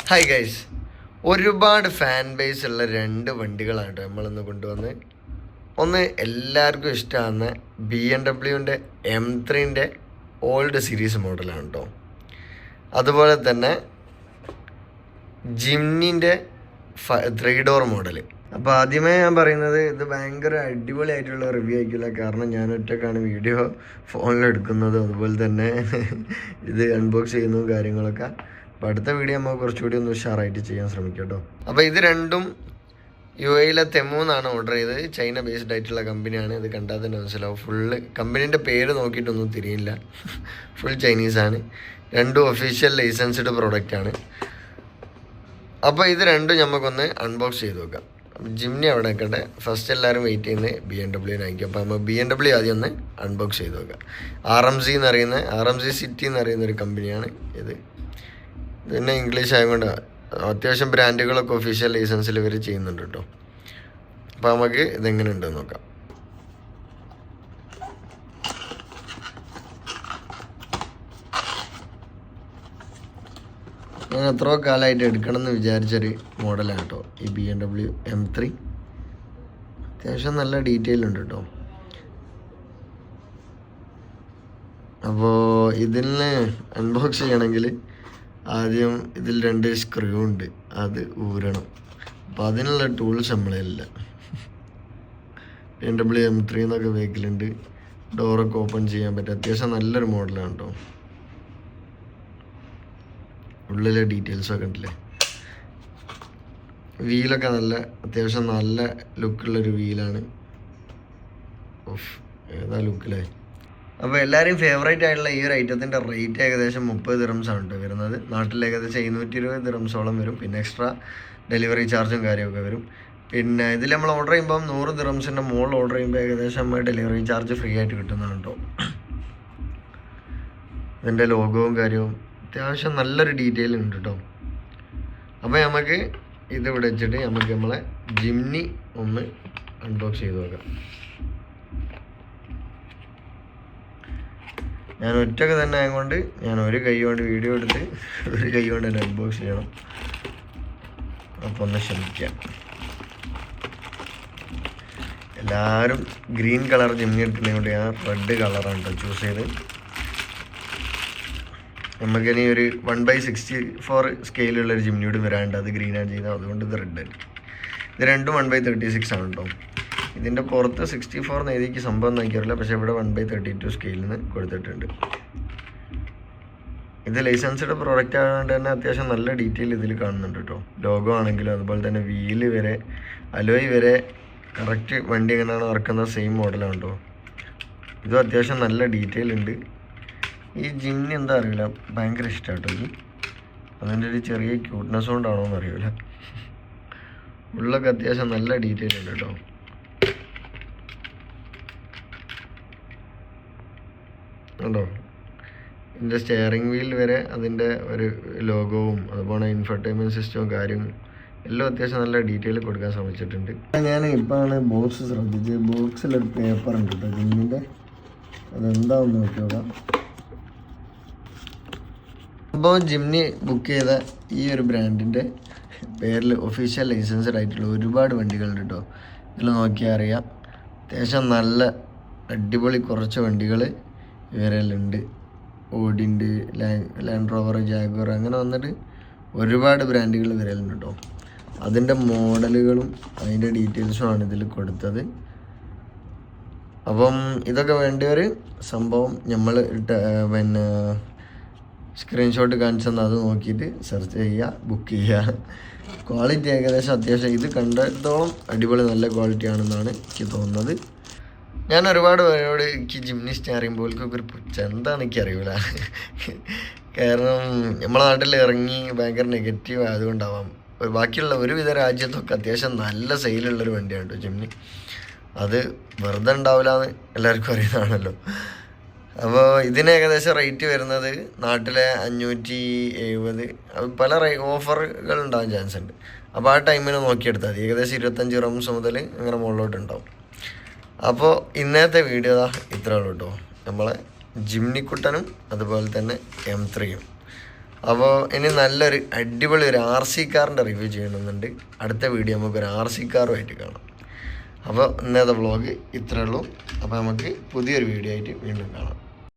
Hi guys, ഒരുപാട് fan base ഉള്ള രണ്ട് വണ്ടികളാണ് കേട്ടോ നമ്മളിന്ന് കൊണ്ടുവന്ന്. ഒന്ന് എല്ലാവർക്കും ഇഷ്ടമാകുന്ന BMW M3 ഓൾഡ് സീരീസ് മോഡലാണ് കേട്ടോ. അതുപോലെ തന്നെ ജിംനിൻ്റെ 3 ഡോർ മോഡൽ. അപ്പോൾ ആദ്യമേ ഞാൻ പറയുന്നത് ഇത് ഭയങ്കര അടിപൊളിയായിട്ടുള്ള റിവ്യൂ ആയിരിക്കില്ല, കാരണം ഞാൻ ഒറ്റക്കാണ് വീഡിയോ ഫോണിലെടുക്കുന്നത്, അതുപോലെ തന്നെ ഇത് അൺബോക്സ് ചെയ്യുന്നതും കാര്യങ്ങളൊക്കെ. അപ്പോൾ അടുത്ത വീഡിയോ നമുക്ക് കുറച്ചുകൂടി ഒന്ന് ഉഷാറായിട്ട് ചെയ്യാൻ ശ്രമിക്കാം കേട്ടോ. അപ്പോൾ ഇത് രണ്ടും UAE തെമൂന്നാണ് ഓർഡർ ചെയ്തത്. ചൈന ബേസ്ഡ് ആയിട്ടുള്ള കമ്പനിയാണ്. ഇത് കണ്ടാൽ തന്നെ മനസ്സിലാവും. ഫുള്ള് കമ്പനീൻ്റെ പേര് നോക്കിയിട്ടൊന്നും തിരിയില്ല, ഫുൾ ചൈനീസാണ്. രണ്ടും ഒഫീഷ്യൽ ലൈസൻസ്ഡ് പ്രോഡക്റ്റാണ്. അപ്പോൾ ഇത് രണ്ടും നമുക്കൊന്ന് അൺബോക്സ് ചെയ്ത് നോക്കാം. ജിംനി അവിടെ നിൽക്കട്ടെ. ഫസ്റ്റ് എല്ലാവരും വെയിറ്റ് ചെയ്യുന്നത് BMW ആയിരിക്കും. അപ്പോൾ നമ്മൾ BMW ആദ്യം ഒന്ന് അൺബോക്സ് ചെയ്ത് നോക്കാം. RMC സിറ്റി എന്ന് പറയുന്ന ഒരു കമ്പനിയാണ് ഇത്. പിന്നെ ഇംഗ്ലീഷ് ആയതുകൊണ്ട് അത്യാവശ്യം ബ്രാൻഡുകളൊക്കെ ഒഫീഷ്യൽ ലൈസൻസിൽ ഇവർ ചെയ്യുന്നുണ്ട് കേട്ടോ. അപ്പോൾ നമുക്ക് ഇതെങ്ങനെ ഉണ്ടെന്ന് നോക്കാം. ഞാൻ എത്രയോ കാലമായിട്ട് എടുക്കണം എന്ന് വിചാരിച്ചൊരു മോഡലാണ് കേട്ടോ ഈ BMW M3. അത്യാവശ്യം നല്ല ഡീറ്റെയിൽ ഉണ്ട് കേട്ടോ. അപ്പോൾ ഇതിന് അൺബോക്സ് ചെയ്യണമെങ്കിൽ ആദ്യം ഇതിൽ 2 സ്ക്രൂ ഉണ്ട്, അത് ഊരണം. അപ്പോൾ അതിനുള്ള ടൂൾസ് നമ്മളില്ല. BMW M3 എന്നൊക്കെ വെഹിക്കിളുണ്ട്, ഡോറൊക്കെ ഓപ്പൺ ചെയ്യാൻ പറ്റും. അത്യാവശ്യം നല്ലൊരു മോഡലാണ് കേട്ടോ. ഉള്ളിലെ ഡീറ്റെയിൽസൊക്കെ ഉണ്ടല്ലേ. വീലൊക്കെ അത്യാവശ്യം നല്ല ലുക്കുള്ളൊരു വീലാണ്. ഏതാ ലുക്കില്ലേ. അപ്പോൾ എല്ലാവരും ഫേവറേറ്റ് ആയിട്ടുള്ള ഈ ഒരു ഐറ്റത്തിൻ്റെ റേറ്റ് ഏകദേശം 30 ദിറംസാണ് കേട്ടോ വരുന്നത്. നാട്ടിൽ ഏകദേശം 220 ദിറംസോളം വരും. പിന്നെ എക്സ്ട്രാ ഡെലിവറി ചാർജും കാര്യമൊക്കെ വരും. പിന്നെ ഇതിൽ നമ്മൾ ഓർഡർ ചെയ്യുമ്പം 100 ദിറംസിൻ്റെ മുകളിൽ ഓർഡർ ചെയ്യുമ്പോൾ ഏകദേശം ഡെലിവറി ചാർജ് ഫ്രീ ആയിട്ട് കിട്ടുന്നതാണ് കേട്ടോ. ഇതിൻ്റെ ലോഗോവും കാര്യവും അത്യാവശ്യം നല്ലൊരു ഡീറ്റെയിൽ ഉണ്ട് കേട്ടോ. അപ്പോൾ നമുക്ക് ഇത് ഇവിടെ വെച്ചിട്ട് നമുക്ക് നമ്മളെ ജിംനി ഒന്ന് അൺബോക്സ് ചെയ്ത് നോക്കാം. ഞാൻ ഒറ്റക്ക് തന്നെ ആയതുകൊണ്ട് ഞാൻ ഒരു കൈ കൊണ്ട് വീഡിയോ എടുത്ത് ഒരു കൈ കൊണ്ട് തന്നെ അൺബോക്സ് ചെയ്യണം. അപ്പോൾ ഒന്ന് ശ്രമിക്കാം. എല്ലാവരും ഗ്രീൻ കളർ ജിംനി എടുക്കുന്നതിന് കൊണ്ട് ഞാൻ റെഡ് കളറാണ് കേട്ടോ ചൂസ് ചെയ്ത്. നമുക്കിനി ഒരു 1/64 സ്കെയിലുള്ളൊരു ജിംനിയോട് വരാണ്ട്, അത് ഗ്രീനാണ് ചെയ്തത്, അതുകൊണ്ട് ഇത് റെഡ്. ഇത് രണ്ടും 1/36 ആണ് കേട്ടോ. ഇതിൻ്റെ പുറത്ത് 64 എഴുതിക്ക് സംഭവം നോക്കിയറില്ല, പക്ഷേ ഇവിടെ 1/32 സ്കെയിലിൽ നിന്ന് കൊടുത്തിട്ടുണ്ട്. ഇത് ലൈസൻസ്ഡ് പ്രോഡക്റ്റ് ആയതുകൊണ്ട് തന്നെ അത്യാവശ്യം നല്ല ഡീറ്റെയിൽ ഇതിൽ കാണുന്നുണ്ട് കേട്ടോ. ലോഗോ ആണെങ്കിലും അതുപോലെ തന്നെ വീല് വരെ അലോയ് വരെ കറക്റ്റ് വണ്ടി എങ്ങനെയാണ് ഇറക്കുന്നത് സെയിം മോഡലാണ് കേട്ടോ. ഇതും അത്യാവശ്യം നല്ല ഡീറ്റെയിൽ ഉണ്ട്. ഈ ജിംനി എന്താ അറിയില്ല, ഭയങ്കര ഇഷ്ടമാണ് കേട്ടോ. ഈ അതിൻ്റെ ഒരു ചെറിയ ക്യൂട്ട്നെസ് കൊണ്ടാണോ എന്ന് അറിയില്ല. ഉള്ളൊക്കെ അത്യാവശ്യം നല്ല ഡീറ്റെയിൽ ഉണ്ട് കേട്ടോ. ഉണ്ടോ, ഇതിൻ്റെ സ്റ്റിയറിംഗ് വീൽ വരെ അതിൻ്റെ ഒരു ലോഗോവും അതുപോലെ ഇൻഫർടൈൻമെൻറ്റ് സിസ്റ്റവും കാര്യവും എല്ലാം അത്യാവശ്യം നല്ല ഡീറ്റെയിൽ കൊടുക്കാൻ ശ്രമിച്ചിട്ടുണ്ട്. ഞാൻ ഇപ്പോഴാണ് ബോക്സ് ശ്രദ്ധിച്ചത്. ബോക്സിലൊരു പേപ്പർ ഉണ്ട് കേട്ടോ ജിമ്മിൻ്റെ, അതെന്താണെന്ന് നോക്കി നോക്കാം. അപ്പോൾ ജിംനി ബുക്ക് ചെയ്ത ഈ ഒരു ബ്രാൻഡിൻ്റെ പേരിൽ ഒഫീഷ്യൽ ലൈസൻസ്ഡ് ആയിട്ടുള്ള ഒരുപാട് വണ്ടികളുണ്ട് കേട്ടോ. ഇതിൽ നോക്കിയാൽ അറിയാം. അത്യാവശ്യം നല്ല അടിപൊളി കുറച്ച് വണ്ടികൾ ഇവരെല്ലുണ്ട്. ഓഡിയുണ്ട്, ലാൻഡ് റോവർ, ജാഗ്വർ, അങ്ങനെ വന്നിട്ട് ഒരുപാട് ബ്രാൻഡുകൾ ഇവരെല്ലുണ്ട് കേട്ടോ. അതിൻ്റെ മോഡലുകളും അതിൻ്റെ ഡീറ്റെയിൽസുമാണ് ഇതിൽ കൊടുത്തത്. അപ്പം ഇതൊക്കെ വേണ്ടിയവർ സംഭവം നമ്മൾ പിന്നെ സ്ക്രീൻഷോട്ട് കാണിച്ചു തന്നാൽ അത് നോക്കിയിട്ട് സെർച്ച് ചെയ്യുക, ബുക്ക് ചെയ്യുക. ക്വാളിറ്റി ഏകദേശം അത്യാവശ്യം ഇത് കണ്ടിടത്തോളം അടിപൊളി നല്ല ക്വാളിറ്റി ആണെന്നാണ് എനിക്ക് തോന്നുന്നത്. ഞാൻ ഒരുപാട് പേരോട് എനിക്ക് ജിംനി സ്റ്റിയറിംഗ് ബോൾക്കൊക്കെ ഒരു പുച്ഛ എന്താണ് എനിക്കറിയില്ല. കാരണം നമ്മളെ നാട്ടിൽ ഇറങ്ങി ഭയങ്കര നെഗറ്റീവ് ആയതുകൊണ്ടാവാം. ബാക്കിയുള്ള ഒരുവിധ രാജ്യത്തൊക്കെ അത്യാവശ്യം നല്ല സെയിലുള്ളൊരു വണ്ടിയാണ് കേട്ടോ ജിംനി. അത് വെറുതെ ഉണ്ടാവില്ല എന്ന് എല്ലാവർക്കും അറിയുന്നതാണല്ലോ. അപ്പോൾ ഇതിന് ഏകദേശം റേറ്റ് വരുന്നത് നാട്ടിലെ 570. പല ഓഫറുകൾ ഉണ്ടാകാൻ ചാൻസ് ഉണ്ട്. അപ്പോൾ ആ ടൈമിന് നോക്കിയെടുത്താൽ മതി. ഏകദേശം 25 റംസ് മുതൽ അങ്ങനെ മുകളിലോട്ട് ഉണ്ടാവും. അപ്പോൾ ഇന്നത്തെ വീഡിയോ ഇത്രേ ഉള്ളൂ കേട്ടോ. നമ്മളെ ജിംനിക്കുട്ടനും അതുപോലെ തന്നെ M3യും. അപ്പോൾ ഇനി നല്ലൊരു അടിപൊളി ഒരു RC കാറിൻ്റെ റിവ്യൂ ചെയ്യണമെന്നുണ്ട്. അടുത്ത വീഡിയോ നമുക്കൊരു RC കാറുമായിട്ട് കാണാം. അപ്പോൾ ഇന്നത്തെ വ്ളോഗ് ഇത്രയേ ഉള്ളൂ. അപ്പോൾ നമുക്ക് പുതിയൊരു വീഡിയോ ആയിട്ട് വീണ്ടും കാണാം.